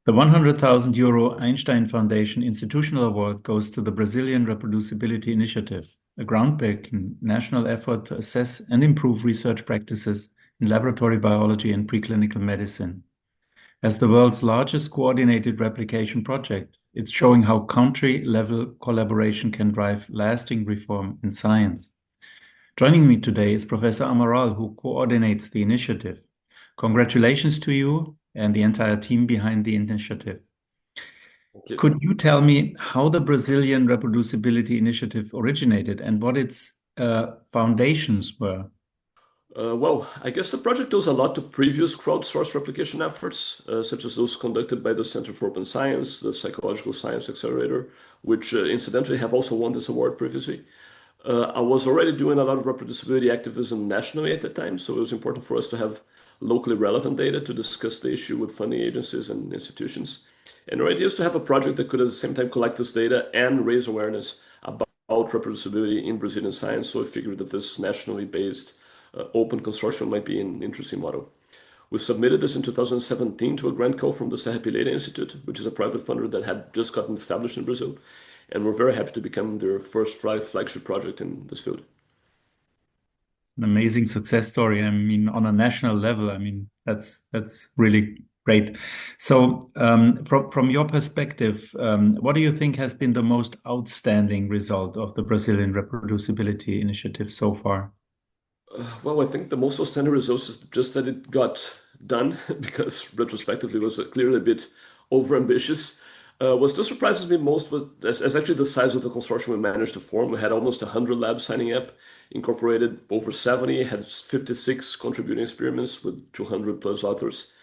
The 100,000 euro Einstein Foundation Institutional Award goes to the Brazilian Reproducibility Initiative, a groundbreaking national effort to assess and improve research practices in laboratory biology and preclinical medicine. As the world's largest coordinated replication project, it's showing how country-level collaboration can drive lasting reform in science. Joining me today is Professor Amaral, who coordinates the initiative. Congratulations to you and the entire team behind the initiative. Could you tell me how the Brazilian Reproducibility Initiative originated and what its foundations were? Well, I guess the project owes a lot to previous crowdsourced replication efforts, such as those conducted by the Center for Open Science, the Psychological Science Accelerator, which incidentally have also won this award previously. I was already doing a lot of reproducibility activism nationally at the time, so it was important for us to have locally relevant data to discuss the issue with funding agencies and institutions. And our idea is to have a project that could at the same time collect this data and raise awareness about reproducibility in Brazilian science. So I figured that this nationally based open consortium might be an interesting model. We submitted this in 2017 to a grant call from the Serra Pilheira Institute, which is a private funder that had just gotten established in Brazil. And we're very happy to become their first flagship project in this field. An amazing success story. I mean, on a national level, I mean, that's really great. So from your perspective, what do you think has been the most outstanding result of the Brazilian Reproducibility Initiative so far? Well, I think the most outstanding results is just that it got done because retrospectively it was clearly a bit overambitious. What still surprises me most is actually the size of the consortium we managed to form. We had almost 100 labs signing up, incorporated over 70, had 56 contributing experiments with 200 plus authors.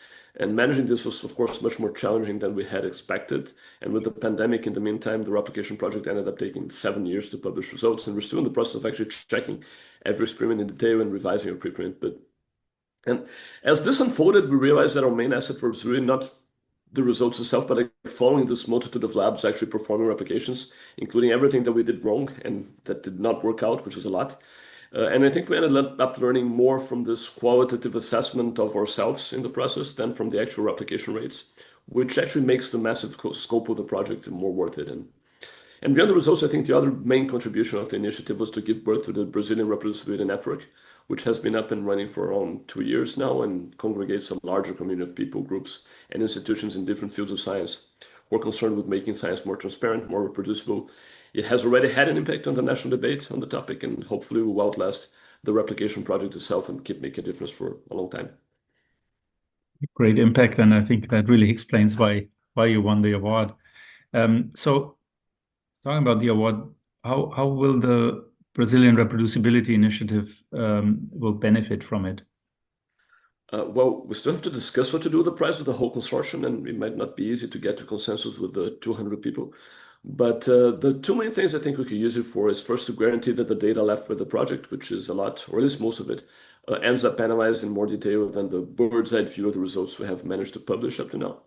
And managing this was, of course, much more challenging than we had expected. And with the pandemic in the meantime, the replication project ended up taking 7 years to publish results. And we're still in the process of actually checking every experiment in detail and revising our preprint. And as this unfolded, we realized that our main asset was really not the results itself, but like following this multitude of labs actually performing replications, including everything that we did wrong and that did not work out, which is a lot. And I think we ended up learning more from this qualitative assessment of ourselves in the process than from the actual replication rates, which actually makes the massive scope of the project more worth it. And beyond the results, I think the other main contribution of the initiative was to give birth to the Brazilian Reproducibility Network, which has been up and running for around 2 years now and congregates a larger community of people, groups, and institutions in different fields of science who are concerned with making science more transparent, more reproducible. It has already had an impact on the national debate on the topic, and hopefully will outlast the replication project itself and keep making a difference for a long time. Great impact, and I think that really explains why you won the award. So, talking about the award, how will the Brazilian Reproducibility Initiative will benefit from it? Well, we still have to discuss what to do with the prize with the whole consortium, and it might not be easy to get to consensus with the 200 people. But the two main things I think we could use it for is first to guarantee that the data left by the project, which is a lot, or at least most of it, ends up analyzed in more detail than the bird's eye view of the results we have managed to publish up to now.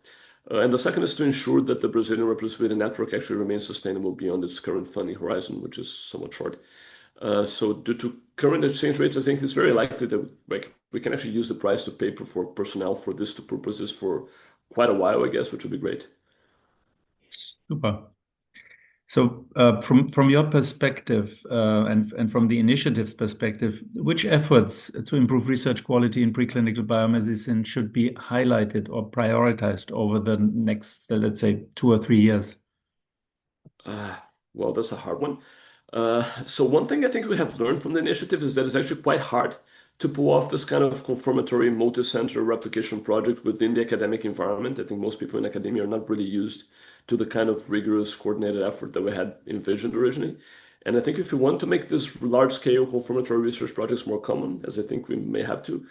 And the second is to ensure that the Brazilian Reproducibility Network actually remains sustainable beyond its current funding horizon, which is somewhat short. So due to current exchange rates, I think it's very likely that we can actually use the price to pay for personnel for this to purposes for quite a while, I guess, which would be great. Super. So from your perspective and from the initiative's perspective, which efforts to improve research quality in preclinical biomedicine should be highlighted or prioritized over the next, let's say, 2 or 3 years? Well, that's a hard one. So one thing I think we have learned from the initiative is that it's actually quite hard to pull off this kind of confirmatory multi-center replication project within the academic environment. I think most people in academia are not really used to the kind of rigorous coordinated effort that we had envisioned originally. And I think if we want to make this large-scale confirmatory research projects more common, as I think we may have to,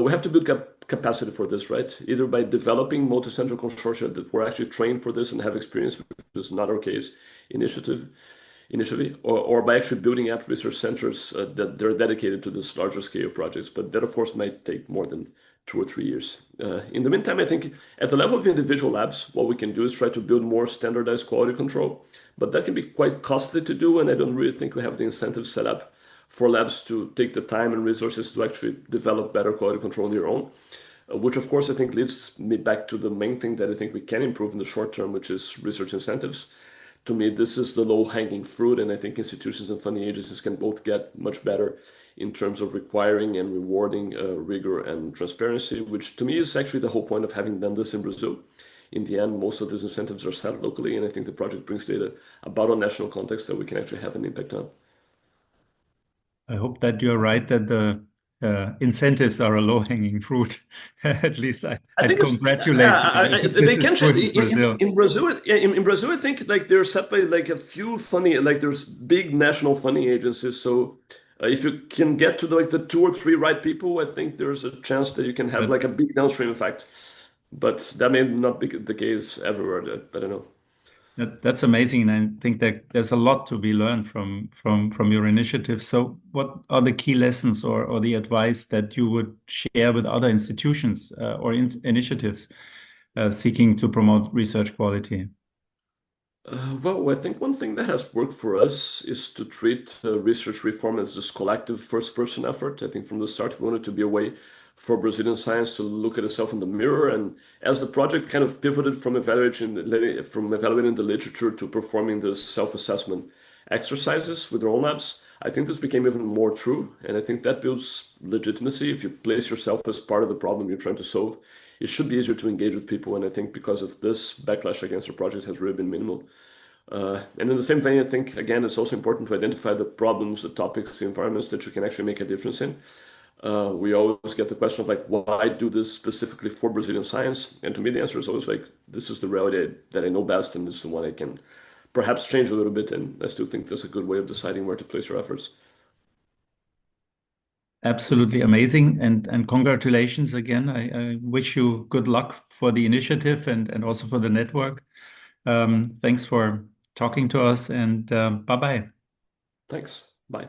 we have to build capacity for this, right? Either by developing multi-center consortia that were actually trained for this and have experience, which is not our case initially, or by actually building up research centers that they're dedicated to this larger scale projects. But that, of course, might take more than 2 or 3 years. In the meantime, I think at the level of individual labs, what we can do is try to build more standardized quality control. But that can be quite costly to do, and I don't really think we have the incentive set up for labs to take the time and resources to actually develop better quality control on their own. which of course I think leads me back to the main thing that I think we can improve in the short term, which is research incentives. To me, this is the low-hanging fruit, and I think institutions and funding agencies can both get much better in terms of requiring and rewarding rigor and transparency, which to me is actually the whole point of having done this in Brazil. In the end, most of these incentives are set locally, and I think the project brings data about a national context that we can actually have an impact on. I hope that you're right that the incentives are a low-hanging fruit. At least I I'd think it's congratulate you if they this is can true in Brazil. in Brazil. In Brazil, I think like they're set by like a few funding, like there's big national funding agencies. So if you can get to like the two or three right people, I think there's a chance that you can have But like a big downstream effect. But that may not be the case everywhere. I don't know. that's amazing, and I think that there's a lot to be learned from your initiative. So, what are the key lessons or the advice that you would share with other institutions or initiatives seeking to promote research quality? Well, I think one thing that has worked for us is to treat research reform as this collective first-person effort. I think from the start we wanted to be a way for Brazilian science to look at itself in the mirror. And as the project kind of pivoted from evaluating the literature to performing the self-assessment exercises with their own labs, I think this became even more true. And I think that builds legitimacy. If you place yourself as part of the problem you're trying to solve, it should be easier to engage with people. And I think because of this, backlash against the project has really been minimal. And in the same vein, I think, again, it's also important to identify the problems, the topics, the environments that you can actually make a difference in. We always get the question of like, why do this specifically for Brazilian science? And to me, the answer is always like, this is the reality that I know best, and this is the one I can perhaps change a little bit. And I still think that's a good way of deciding where to place your efforts. Absolutely amazing, and congratulations again. I wish you good luck for the initiative and also for the network. Thanks for talking to us, and bye bye. Thanks. Bye.